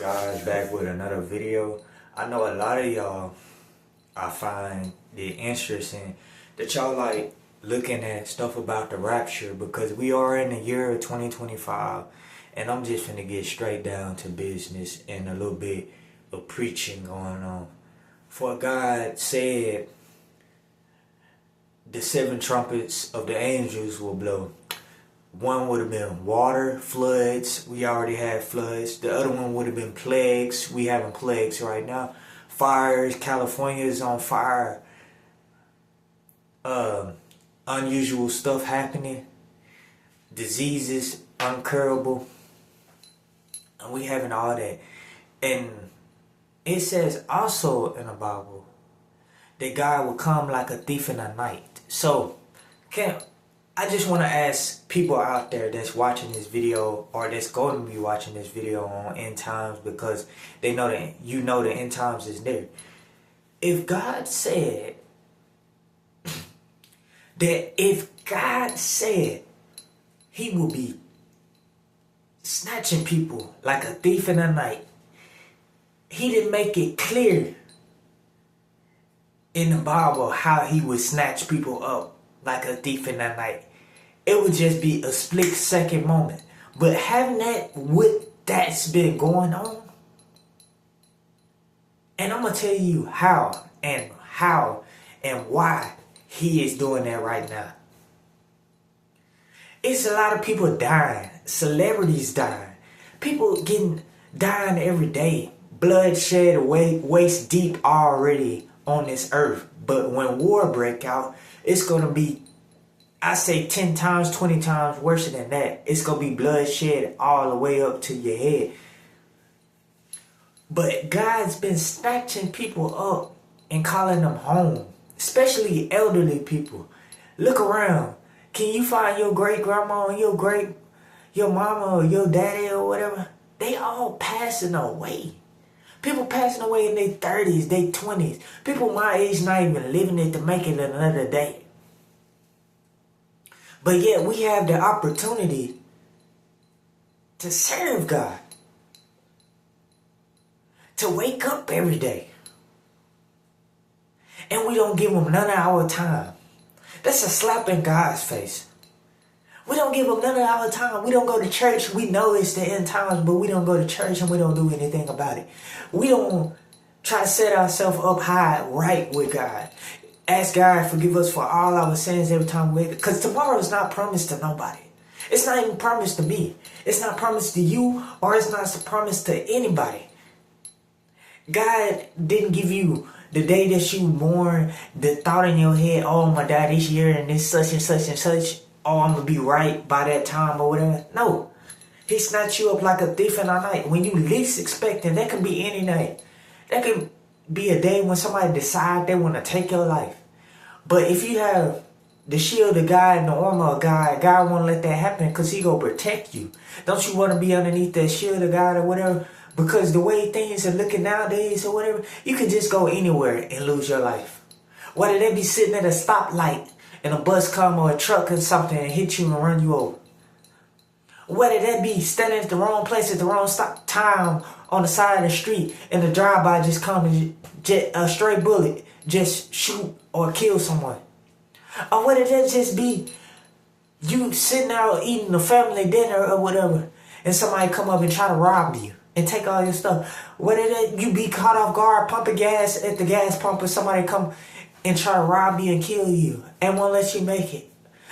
Guys, back with another video. I know a lot of y'all, I find it interesting that y'all like looking at stuff about the rapture, because we are in the year of 2025, and I'm just finna get straight down to business and a little bit of preaching going on. For God said the 7 trumpets of the angels will blow. One would have been water, floods. We already had floods. The other one would have been plagues. We having plagues right now. Fires. California is on fire. Unusual stuff happening. Diseases uncurable. And we having all that. And it says also in the Bible that God will come like a thief in the night. So, I just want to ask people out there that's watching this video, or that's going to be watching this video on end times, because they know that the end times is there. If God said he will be snatching people like a thief in the night, he didn't make it clear in the Bible how he would snatch people up like a thief in the night. It would just be a split second moment. But having that's been going on, and I'm gonna tell you how and why he is doing that right now. It's a lot of people dying, celebrities dying, people dying every day, bloodshed waist deep already on this earth. But when war break out, it's going to be, I say 10 times, 20 times worse than that. It's going to be bloodshed all the way up to your head. But God's been snatching people up and calling them home, especially elderly people. Look around. Can you find your great-grandma or your mama or your daddy or whatever? They all passing away. People passing away in their 30s, their 20s. People my age not even living it to make it another day. But yet we have the opportunity to serve God. To wake up every day. And we don't give him none of our time. That's a slap in God's face. We don't give him none of our time. We don't go to church. We know it's the end times, but we don't go to church and we don't do anything about it. We don't try to set ourselves up high right with God. Ask God forgive us for all our sins every time we wake up. Because tomorrow is not promised to nobody. It's not even promised to me. It's not promised to you, or it's not promised to anybody. God didn't give you the day that you were born, the thought in your head, oh, I'm going to die this year and this such and such and such. Oh, I'm going to be right by that time or whatever. No. He snatched you up like a thief in the night. When you least expect it, that can be any night. That could be a day when somebody decides they want to take your life. But if you have the shield of God and the armor of God, God won't let that happen because he going to protect you. Don't you want to be underneath that shield of God or whatever? Because the way things are looking nowadays or whatever, you can just go anywhere and lose your life. Whether they be sitting at a stoplight and a bus come or a truck or something and hit you and run you over. Whether that be standing at the wrong place at the wrong stop time on the side of the street and the drive-by just come and a stray bullet just shoot or kill someone. Or whether that just be you sitting out eating a family dinner or whatever and somebody come up and try to rob you and take all your stuff. Whether that you be caught off guard pumping gas at the gas pump and somebody come and try to rob you and kill you and won't let you make it.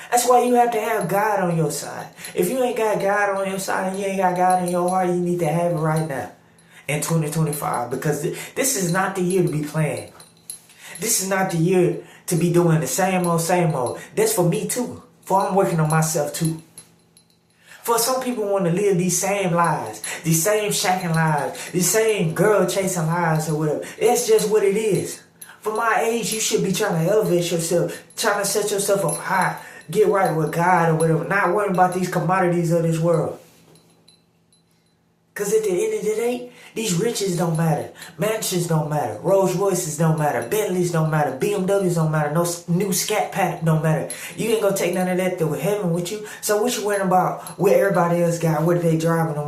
That's why you have to have God on your side. If you ain't got God on your side and you ain't got God in your heart, you need to have it right now in 2025, because this is not the year to be playing. This is not the year to be doing the same old. That's for me too. For I'm working on myself too. For some people want to live these same lives, these same shacking lives, these same girl chasing lives or whatever. That's just what it is. For my age, you should be trying to elevate yourself, trying to set yourself up high, get right with God or whatever, not worrying about these commodities of this world. Because at the end of the day, these riches don't matter. Mansions don't matter. Rolls Royces don't matter. Bentleys don't matter. BMWs don't matter. No new scat pack don't matter. You ain't gonna take none of that to heaven with you. So what you worrying about what everybody else got, what they driving or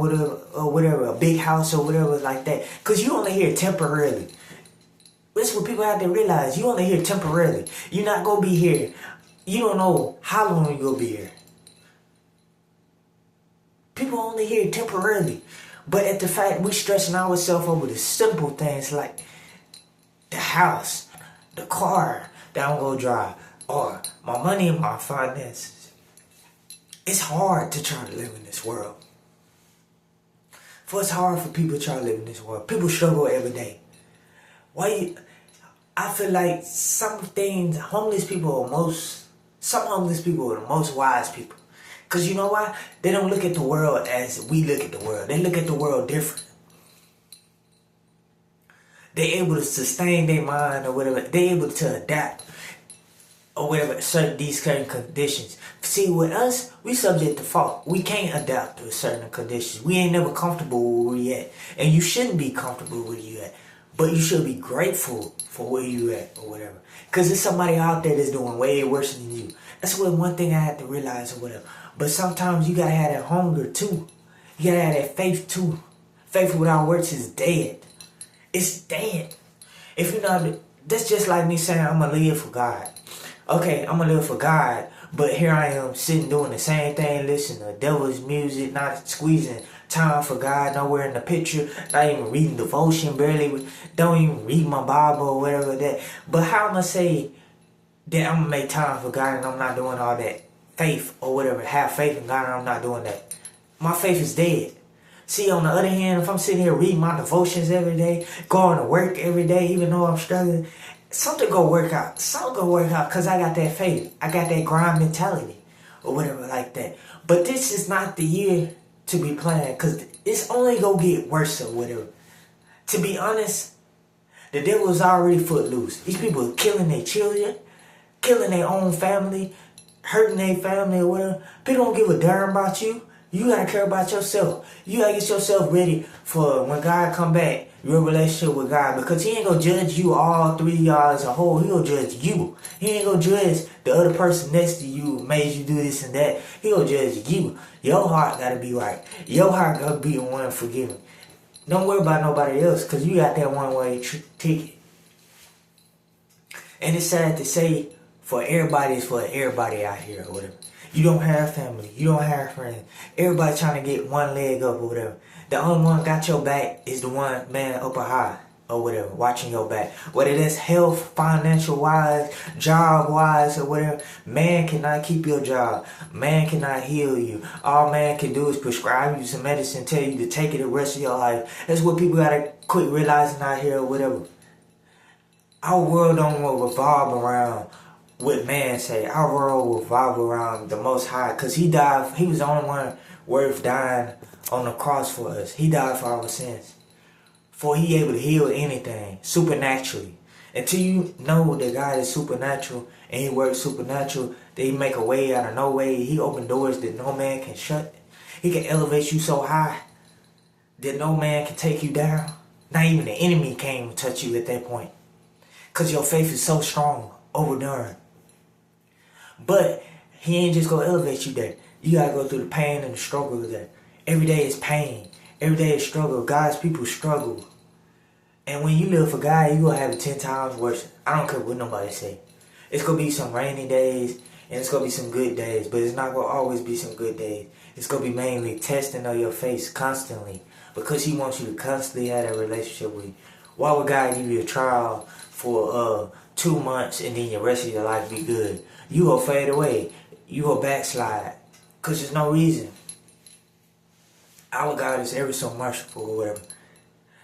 whatever, a big house or whatever like that. Because you only here temporarily. That's what people have to realize. You only here temporarily. You're not gonna be here. You don't know how long you're gonna be here. People only here temporarily. But at the fact we stressing ourselves over the simple things like the house, the car that I'm gonna drive, or my money and my finances. It's hard to try to live in this world. It's hard for people to try to live in this world. People struggle every day. I feel like some homeless people are the most wise people. Because you know why? They don't look at the world as we look at the world. They look at the world different. They're able to sustain their mind or whatever. They're able to adapt or whatever these certain conditions. See, with us, we subject to fault. We can't adapt to certain conditions. We ain't never comfortable where we at. And you shouldn't be comfortable where you at. But you should be grateful for where you at or whatever. Because there's somebody out there that's doing way worse than you. That's one thing I had to realize or whatever. But sometimes you gotta have that hunger too. You gotta have that faith too. Faith without works is dead. It's dead. If you're not, that's just like me saying I'm gonna live for God. Okay, I'm gonna live for God, but here I am sitting doing the same thing, listening to devil's music, not squeezing time for God, nowhere in the picture, not even reading devotion, barely, don't even read my Bible or whatever that. But how am I gonna say that I'm gonna make time for God and I'm not doing all that? Faith or whatever, have faith in God and I'm not doing that. My faith is dead. See, on the other hand, if I'm sitting here reading my devotions every day, going to work every day, even though I'm struggling, something gonna work out. Something gonna work out because I got that faith. I got that grind mentality or whatever like that. But this is not the year to be playing because it's only gonna get worse or whatever. To be honest, the devil is already footloose. These people are killing their children, killing their own family, hurting their family or whatever. People don't give a damn about you. You gotta care about yourself. You gotta get yourself ready for when God come back, your relationship with God. Because he ain't gonna judge you all three of y'all as a whole. He gonna judge you. He ain't gonna judge the other person next to you, made you do this and that. He gonna judge you. Your heart gotta be right. Your heart gotta be the one forgiving. Don't worry about nobody else because you got that one-way ticket. And it's sad to say, for everybody out here or whatever. You don't have family. You don't have friends. Everybody trying to get one leg up or whatever. The only one got your back is the one man up high or whatever, watching your back. Whether that's health, financial wise, job wise or whatever. Man cannot keep your job. Man cannot heal you. All man can do is prescribe you some medicine, tell you to take it the rest of your life. That's what people gotta quit realizing out here or whatever. Our world don't revolve around what man say. Our world will revolve around the Most High, because he died. He was the only one worth dying on the cross for us. He died for our sins, for he able to heal anything supernaturally. Until you know that God is supernatural and he works supernatural, that he make a way out of no way. He open doors that no man can shut. He can elevate you so high that no man can take you down. Not even the enemy can't even touch you at that point, because your faith is so strong, overdone. But he ain't just gonna elevate you there. You gotta go through the pain and the struggle there. Every day is pain. Every day is struggle. God's people struggle. And when you live for God, you gonna have it 10 times worse. I don't care what nobody say. It's gonna be some rainy days and it's gonna be some good days, but it's not gonna always be some good days. It's gonna be mainly testing of your face constantly, because he wants you to constantly have that relationship with you. Why would God give you a trial for 2 months and then the rest of your life be good? You will fade away. You will backslide. Because there's no reason. Our God is ever so merciful or whatever.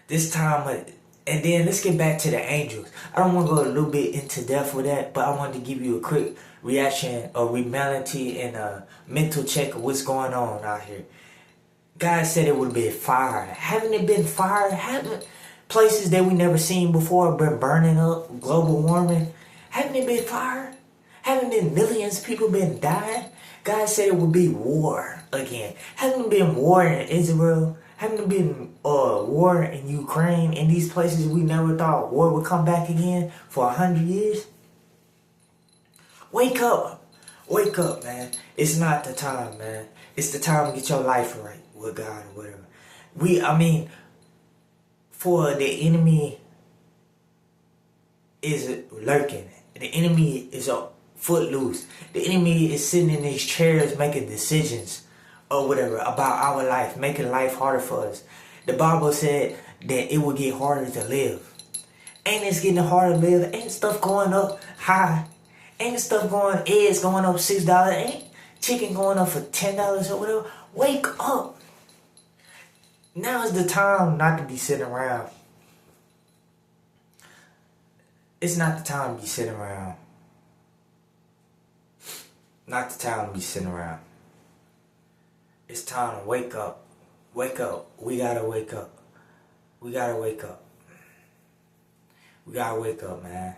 This time, and then let's get back to the angels. I don't want to go a little bit into depth with that, but I wanted to give you a quick reaction, a reality, and a mental check of what's going on out here. God said it would be fire. Haven't it been fire? Haven't places that we never seen before been burning up? Global warming. Haven't it been fire? Haven't been millions of people been dying? God said it would be war again. Haven't been war in Israel? Haven't been war in Ukraine in these places we never thought war would come back again for 100 years? Wake up. Wake up, man. It's not the time, man. It's the time to get your life right with God or whatever. For the enemy is lurking. The enemy is a footloose. The enemy is sitting in these chairs making decisions or whatever about our life, making life harder for us. The Bible said that it would get harder to live. Ain't it's getting harder to live? Ain't stuff going up high? Ain't stuff eggs going up $6? Ain't chicken going up for $10 or whatever? Wake up. Now is the time not to be sitting around. It's not the time to be sitting around. Not the time to be sitting around. It's time to wake up. Wake up. We gotta wake up. We gotta wake up. We gotta wake up, man.